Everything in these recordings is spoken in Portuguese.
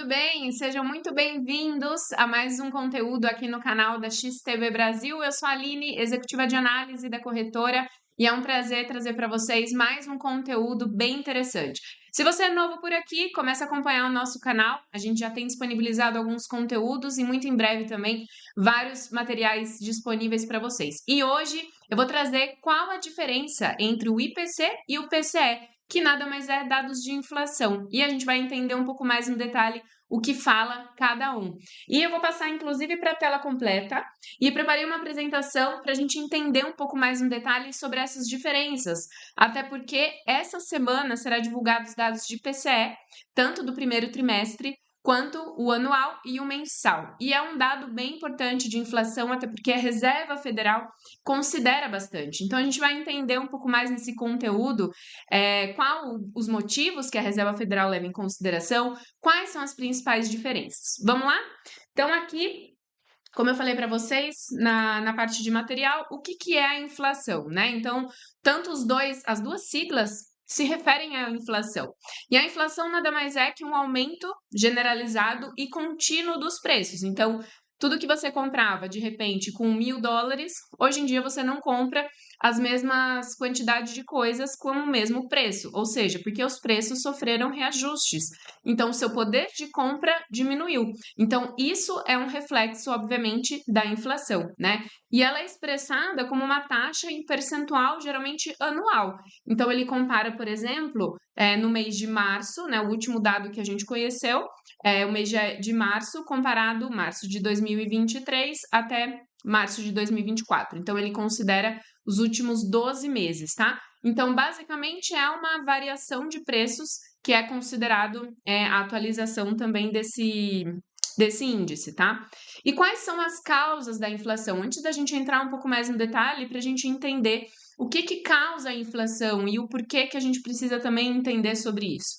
tudo bem? Sejam muito bem-vindos a mais um conteúdo aqui no canal da XTB Brasil. Eu sou a Aline, executiva de análise da corretora, e é um prazer trazer para vocês mais um conteúdo bem interessante. Se você é novo por aqui, comece a acompanhar o nosso canal. A gente já tem disponibilizado alguns conteúdos e muito em breve também vários materiais disponíveis para vocês. E hoje eu vou trazer qual a diferença entre o IPC e o PCE, que nada mais é dados de inflação. E a gente vai entender um pouco mais no detalhe o que fala cada um. E eu vou passar, inclusive, para a tela completa e preparei uma apresentação para a gente entender um pouco mais no detalhe sobre essas diferenças. Até porque essa semana será divulgados os dados de PCE, tanto do primeiro trimestre quanto o anual e o mensal. E é um dado bem importante de inflação, até porque a Reserva Federal considera bastante. Então, a gente vai entender um pouco mais nesse conteúdo qual os motivos que a Reserva Federal leva em consideração, quais são as principais diferenças. Vamos lá? Então, aqui, como eu falei para vocês na parte de material, o que é a inflação, né? Então, tanto as duas siglas se referem à inflação. E a inflação nada mais é que um aumento generalizado e contínuo dos preços. Então, tudo que você comprava de repente com $1.000, hoje em dia você não compra as mesmas quantidades de coisas com o mesmo preço, ou seja, porque os preços sofreram reajustes. Então, o seu poder de compra diminuiu. Então, isso é um reflexo, obviamente, da inflação, né? E ela é expressada como uma taxa em percentual, geralmente anual. Então, ele compara, por exemplo, no mês de março, né, o último dado que a gente conheceu, o mês de março, comparado março de 2023 até março de 2024. Então, ele considera os últimos 12 meses, tá? Então, basicamente, é uma variação de preços que é considerado a atualização também desse índice, tá? E quais são as causas da inflação? Antes da gente entrar um pouco mais no detalhe, para a gente entender o que causa a inflação e o porquê que a gente precisa também entender sobre isso.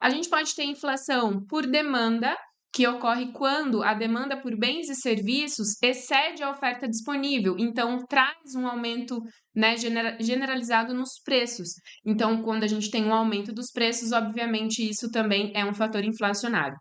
A gente pode ter inflação por demanda, que ocorre quando a demanda por bens e serviços excede a oferta disponível, então traz um aumento, né, generalizado nos preços. Então, quando a gente tem um aumento dos preços, obviamente isso também é um fator inflacionário.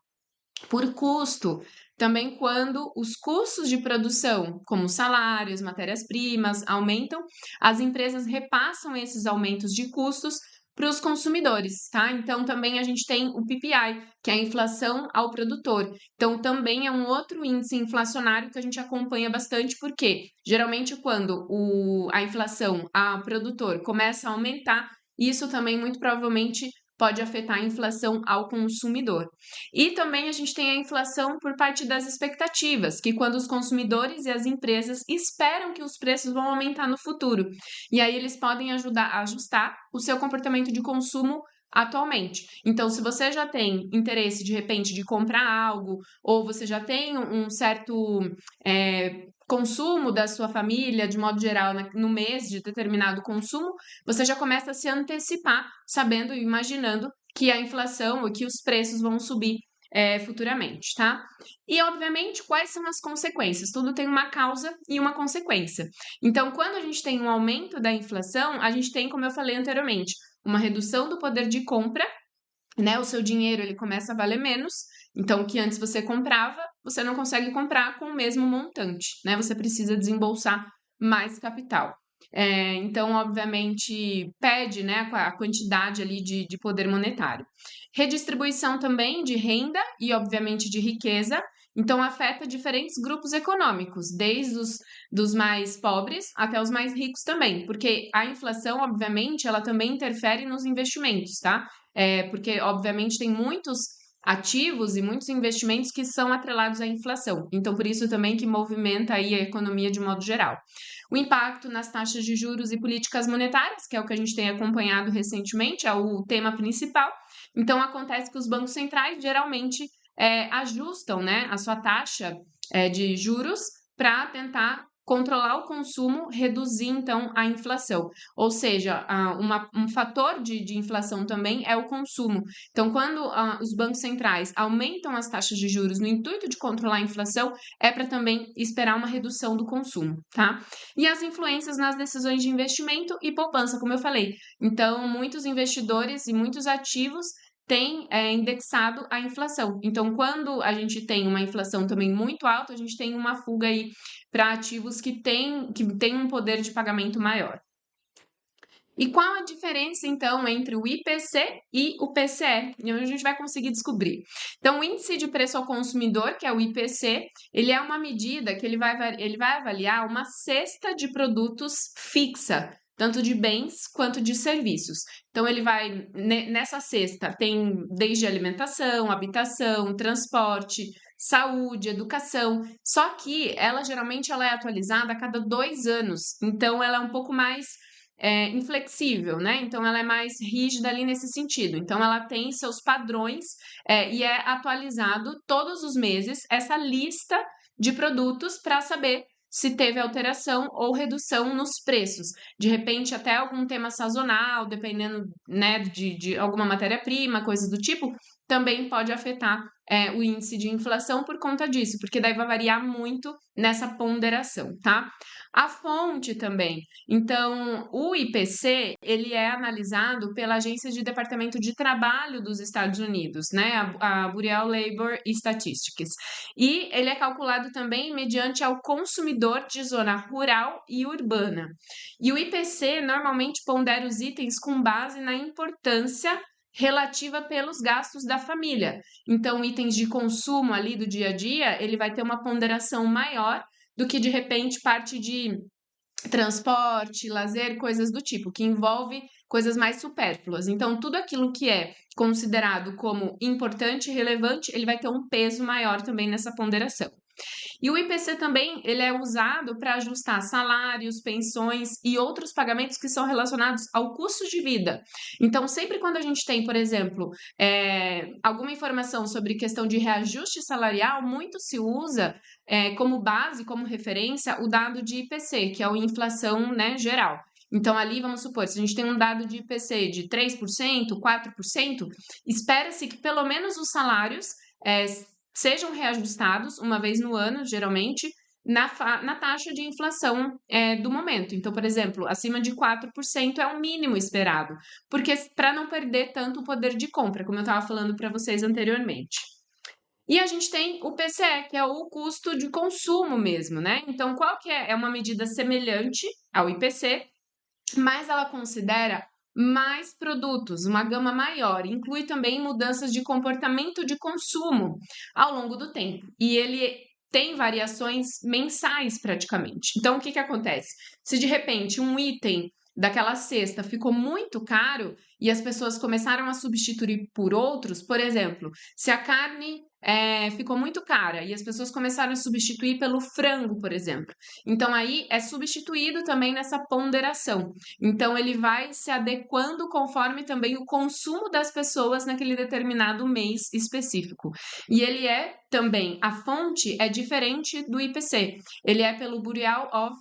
Por custo, também quando os custos de produção, como salários, matérias-primas, aumentam, as empresas repassam esses aumentos de custos para os consumidores, tá? Então, também a gente tem o PPI, que é a inflação ao produtor. Então, também é um outro índice inflacionário que a gente acompanha bastante, porque geralmente quando a inflação ao produtor começa a aumentar, isso também muito provavelmente pode afetar a inflação ao consumidor. E também a gente tem a inflação por parte das expectativas, que quando os consumidores e as empresas esperam que os preços vão aumentar no futuro. E aí eles podem ajudar a ajustar o seu comportamento de consumo atualmente. Então, se você já tem interesse de repente de comprar algo, ou você já tem um certo consumo da sua família, de modo geral, no mês de determinado consumo, você já começa a se antecipar, sabendo e imaginando que a inflação ou que os preços vão subir futuramente, tá? E, obviamente, quais são as consequências? Tudo tem uma causa e uma consequência. Então, quando a gente tem um aumento da inflação, a gente tem, como eu falei anteriormente, uma redução do poder de compra, né? O seu dinheiro ele começa a valer menos, então o que antes você comprava, você não consegue comprar com o mesmo montante, né? Você precisa desembolsar mais capital. Então, obviamente, pede, né, a quantidade ali de poder monetário. Redistribuição também de renda e, obviamente, de riqueza. Então, afeta diferentes grupos econômicos, desde os dos mais pobres até os mais ricos também, porque a inflação, obviamente, ela também interfere nos investimentos, tá? Porque, obviamente, tem muitos ativos e muitos investimentos que são atrelados à inflação. Então, por isso também que movimenta aí a economia de modo geral. O impacto nas taxas de juros e políticas monetárias, que é o que a gente tem acompanhado recentemente, é o tema principal. Então, acontece que os bancos centrais geralmente ajustam, né, a sua taxa de juros para tentar controlar o consumo, reduzir então a inflação. Ou seja, um fator de inflação também é o consumo. Então, quando os bancos centrais aumentam as taxas de juros no intuito de controlar a inflação, é para também esperar uma redução do consumo, tá? E as influências nas decisões de investimento e poupança, como eu falei. Então, muitos investidores e muitos ativos tem indexado a inflação. Então, quando a gente tem uma inflação também muito alta, a gente tem uma fuga aí para ativos que têm um poder de pagamento maior. E qual a diferença, então, entre o IPC e o PCE? E onde a gente vai conseguir descobrir. Então, o Índice de Preço ao Consumidor, que é o IPC, ele é uma medida que ele vai avaliar uma cesta de produtos fixa, tanto de bens quanto de serviços. Então, ele vai, nessa cesta, tem desde alimentação, habitação, transporte, saúde, educação, só que ela geralmente ela é atualizada a cada 2 anos, então ela é um pouco mais inflexível, né? Então ela é mais rígida ali nesse sentido. Então ela tem seus padrões e é atualizado todos os meses essa lista de produtos para saber se teve alteração ou redução nos preços. De repente, até algum tema sazonal, dependendo, né, de alguma matéria-prima, coisas do tipo, também pode afetar o índice de inflação por conta disso, porque daí vai variar muito nessa ponderação, tá? A fonte também. Então, o IPC, ele é analisado pela Agência de Departamento de Trabalho dos Estados Unidos, né, a Bureau Labor Statistics. E ele é calculado também mediante ao consumidor de zona rural e urbana. E o IPC normalmente pondera os itens com base na importância relativa pelos gastos da família. Então, itens de consumo ali do dia a dia, ele vai ter uma ponderação maior do que de repente parte de transporte, lazer, coisas do tipo, que envolve coisas mais supérfluas. Então, tudo aquilo que é considerado como importante e relevante, ele vai ter um peso maior também nessa ponderação. E o IPC também ele é usado para ajustar salários, pensões e outros pagamentos que são relacionados ao custo de vida. Então, sempre quando a gente tem, por exemplo, alguma informação sobre questão de reajuste salarial, muito se usa como base, como referência, o dado de IPC, que é a inflação, né, geral. Então, ali, vamos supor, se a gente tem um dado de IPC de 3%, 4%, espera-se que pelo menos os salários sejam reajustados uma vez no ano, geralmente, na taxa de inflação do momento. Então, por exemplo, acima de 4% é o mínimo esperado, porque para não perder tanto o poder de compra, como eu estava falando para vocês anteriormente. E a gente tem o PCE, que é o custo de consumo mesmo, né? Então, qual que é? É uma medida semelhante ao IPC, mas ela considera mais produtos, uma gama maior, inclui também mudanças de comportamento de consumo ao longo do tempo. E ele tem variações mensais praticamente. Então, o que acontece? Se de repente um item daquela cesta ficou muito caro e as pessoas começaram a substituir por outros, por exemplo, se a carne ficou muito cara e as pessoas começaram a substituir pelo frango, por exemplo. Então, aí é substituído também nessa ponderação. Então, ele vai se adequando conforme também o consumo das pessoas naquele determinado mês específico. E ele é também, a fonte é diferente do IPC. Ele é pelo Bureau of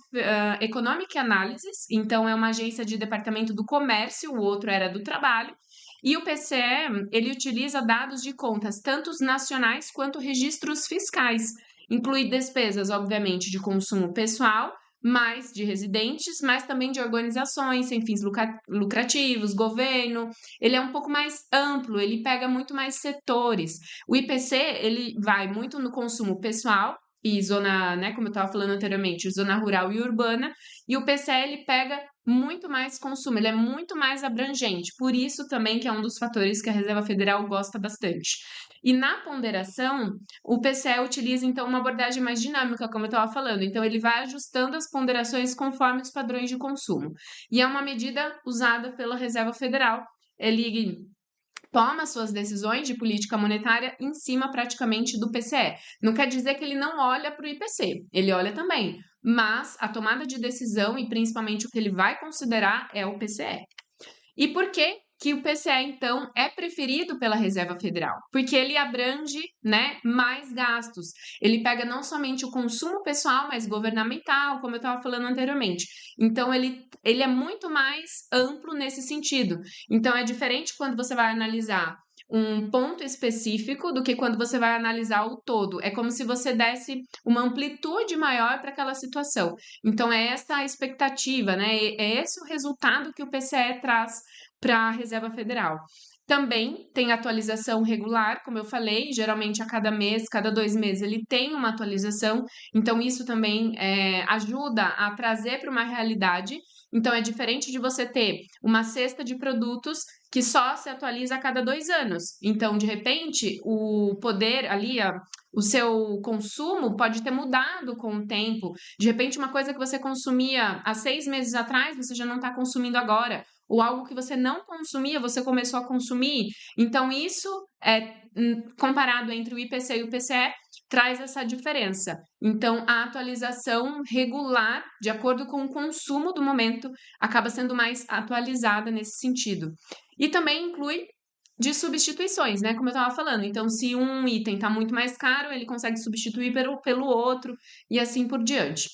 Economic Analysis, então é uma agência de departamento do comércio, o outro era do trabalho. E o PCE, ele utiliza dados de contas, tanto nacionais quanto registros fiscais. Inclui despesas, obviamente, de consumo pessoal, mais de residentes, mas também de organizações sem fins lucrativos, governo. Ele é um pouco mais amplo, ele pega muito mais setores. O IPC, ele vai muito no consumo pessoal e zona, né, como eu estava falando anteriormente, zona rural e urbana, e o PCE, ele pega muito mais consumo, ele é muito mais abrangente, por isso também que é um dos fatores que a Reserva Federal gosta bastante. E na ponderação, o PCE utiliza então uma abordagem mais dinâmica, como eu estava falando, então ele vai ajustando as ponderações conforme os padrões de consumo. E é uma medida usada pela Reserva Federal. Ele toma suas decisões de política monetária em cima praticamente do PCE. Não quer dizer que ele não olha para o IPC, ele olha também, mas a tomada de decisão e principalmente o que ele vai considerar é o PCE. E por que o PCE, então, é preferido pela Reserva Federal? Porque ele abrange, né, mais gastos. Ele pega não somente o consumo pessoal, mas governamental, como eu estava falando anteriormente. Então, ele é muito mais amplo nesse sentido. Então, é diferente quando você vai analisar um ponto específico do que quando você vai analisar o todo. É como se você desse uma amplitude maior para aquela situação. Então, é essa a expectativa, né? É esse o resultado que o PCE traz para a Reserva Federal. Também tem atualização regular, como eu falei, geralmente a cada mês, cada 2 meses ele tem uma atualização, então isso também ajuda a trazer para uma realidade. Então é diferente de você ter uma cesta de produtos que só se atualiza a cada 2 anos. Então, de repente, o poder ali, o seu consumo pode ter mudado com o tempo. De repente, uma coisa que você consumia há 6 meses atrás, você já não está consumindo agora. Ou algo que você não consumia, você começou a consumir. Então, isso comparado entre o IPC e o PCE, traz essa diferença. Então, a atualização regular, de acordo com o consumo do momento, acaba sendo mais atualizada nesse sentido. E também inclui de substituições, né? Como eu estava falando. Então, se um item está muito mais caro, ele consegue substituir pelo outro e assim por diante.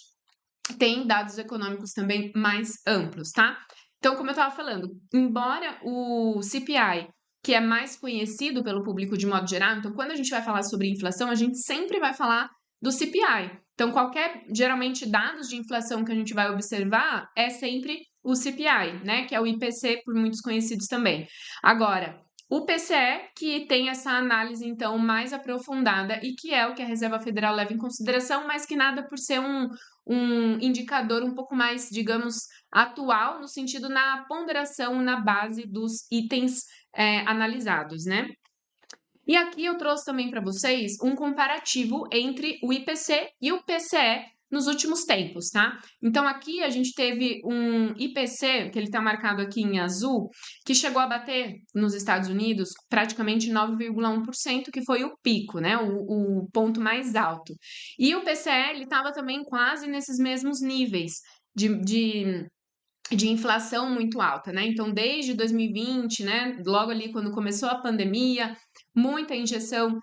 Tem dados econômicos também mais amplos, tá? Então, como eu estava falando, embora o CPI, que é mais conhecido pelo público de modo geral, então quando a gente vai falar sobre inflação, a gente sempre vai falar do CPI. Então, geralmente, dados de inflação que a gente vai observar é sempre o CPI, né? Que é o IPC, por muitos conhecidos também. Agora, o PCE, que tem essa análise, então, mais aprofundada e que é o que a Reserva Federal leva em consideração, mas que nada por ser um indicador um pouco mais, digamos, atual, no sentido na ponderação, na base dos itens analisados, né? E aqui eu trouxe também para vocês um comparativo entre o IPC e o PCE nos últimos tempos, tá? Então aqui a gente teve um IPC, que ele está marcado aqui em azul, que chegou a bater nos Estados Unidos praticamente 9,1%, que foi o pico, né? O ponto mais alto. E o PCE, ele estava também quase nesses mesmos níveis de inflação muito alta, né? Então, desde 2020, né, logo ali quando começou a pandemia, muita injeção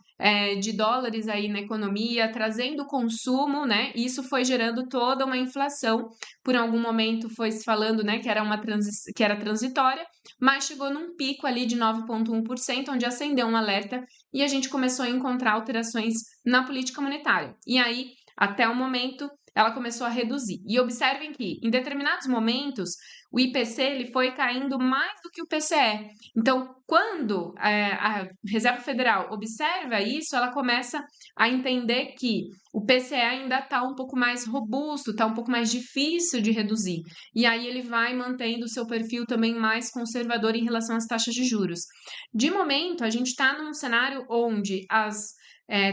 de dólares aí na economia, trazendo consumo, né? E isso foi gerando toda uma inflação. Por algum momento foi se falando, né, que era transitória, mas chegou num pico ali de 9,1%, onde acendeu um alerta e a gente começou a encontrar alterações na política monetária. E aí, até o momento, ela começou a reduzir. E observem que, em determinados momentos, o IPC ele foi caindo mais do que o PCE. Então, quando a Reserva Federal observa isso, ela começa a entender que o PCE ainda está um pouco mais robusto, está um pouco mais difícil de reduzir. E aí ele vai mantendo o seu perfil também mais conservador em relação às taxas de juros. De momento, a gente está num cenário onde as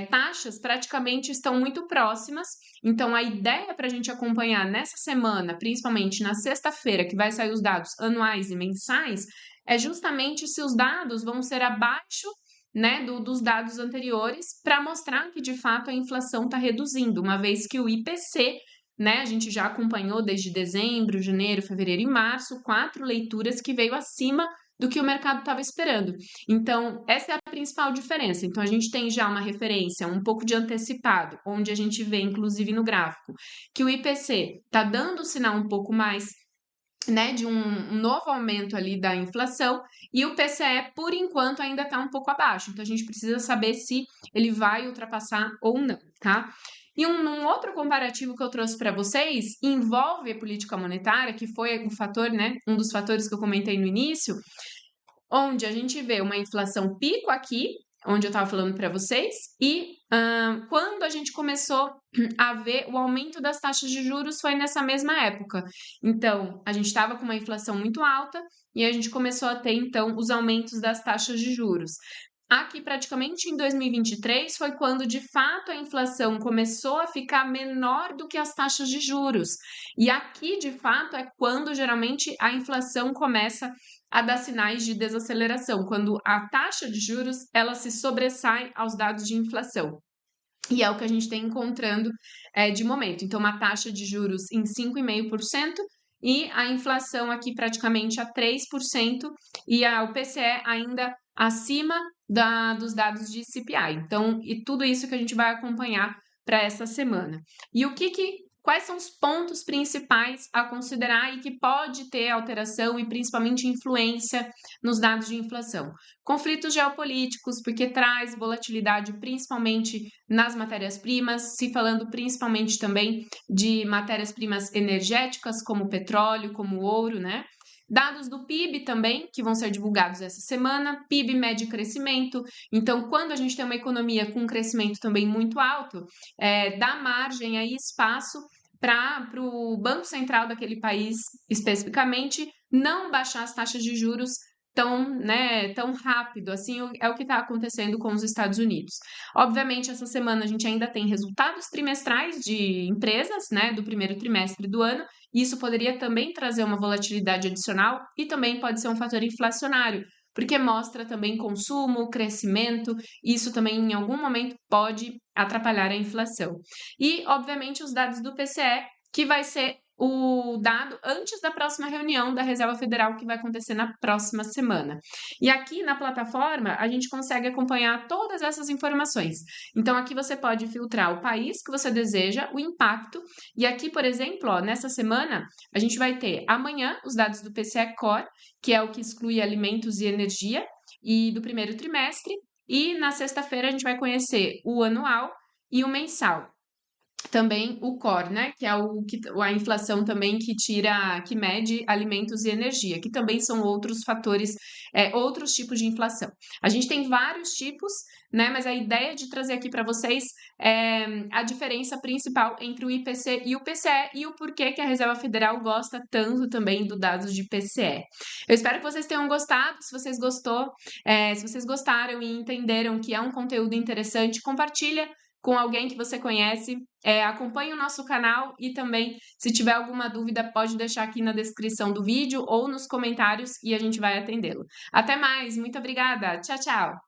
taxas praticamente estão muito próximas. Então, a ideia para a gente acompanhar nessa semana, principalmente na sexta-feira, que vai sair os dados anuais e mensais, é justamente se os dados vão ser abaixo, né, dos dados anteriores, para mostrar que de fato a inflação está reduzindo, uma vez que o IPC, né, a gente já acompanhou desde dezembro, janeiro, fevereiro e março, 4 leituras que veio acima do que o mercado estava esperando. Então, essa é a principal diferença. Então, a gente tem já uma referência um pouco de antecipado, onde a gente vê, inclusive no gráfico, que o IPC está dando sinal um pouco mais, né, de um novo aumento ali da inflação, e o PCE, por enquanto, ainda está um pouco abaixo. Então, a gente precisa saber se ele vai ultrapassar ou não, tá? E um outro comparativo que eu trouxe para vocês envolve a política monetária, que foi o fator, né, um dos fatores que eu comentei no início, onde a gente vê uma inflação pico aqui, onde eu estava falando para vocês, e quando a gente começou a ver o aumento das taxas de juros foi nessa mesma época. Então, a gente estava com uma inflação muito alta e a gente começou a ter, então, os aumentos das taxas de juros. Aqui, praticamente em 2023, foi quando de fato a inflação começou a ficar menor do que as taxas de juros. E aqui, de fato, é quando geralmente a inflação começa a dar sinais de desaceleração, quando a taxa de juros ela se sobressai aos dados de inflação. E é o que a gente está encontrando de momento. Então, uma taxa de juros em 5,5% e a inflação aqui praticamente a 3% e o PCE ainda acima dos dados de CPI. Então, e tudo isso que a gente vai acompanhar para essa semana. E quais são os pontos principais a considerar e que pode ter alteração e principalmente influência nos dados de inflação? Conflitos geopolíticos, porque traz volatilidade principalmente nas matérias-primas, se falando principalmente também de matérias-primas energéticas, como o petróleo, como o ouro, né? Dados do PIB também, que vão ser divulgados essa semana. PIB mede crescimento, então quando a gente tem uma economia com um crescimento também muito alto, dá margem aí, espaço para o Banco Central daquele país, especificamente, não baixar as taxas de juros tão rápido, assim é o que está acontecendo com os Estados Unidos. Obviamente, essa semana a gente ainda tem resultados trimestrais de empresas, né, do primeiro trimestre do ano, e isso poderia também trazer uma volatilidade adicional e também pode ser um fator inflacionário, porque mostra também consumo, crescimento, e isso também em algum momento pode atrapalhar a inflação. E, obviamente, os dados do PCE, que vai ser o dado antes da próxima reunião da Reserva Federal, que vai acontecer na próxima semana. E aqui na plataforma, a gente consegue acompanhar todas essas informações. Então, aqui você pode filtrar o país que você deseja, o impacto, e aqui, por exemplo, ó, nessa semana, a gente vai ter amanhã os dados do PCE Core, que é o que exclui alimentos e energia, e do primeiro trimestre, e na sexta-feira a gente vai conhecer o anual e o mensal. Também o core, né, que é a inflação também que mede alimentos e energia, que também são outros fatores, outros tipos de inflação. A gente tem vários tipos, né, mas a ideia de trazer aqui para vocês é a diferença principal entre o IPC e o PCE e o porquê que a Reserva Federal gosta tanto também do dados de PCE. Eu espero que vocês tenham gostado. Se vocês se vocês gostaram e entenderam que é um conteúdo interessante, compartilha com alguém que você conhece. Acompanhe o nosso canal e também, se tiver alguma dúvida, pode deixar aqui na descrição do vídeo ou nos comentários e a gente vai atendê-lo. Até mais, muito obrigada. Tchau, tchau.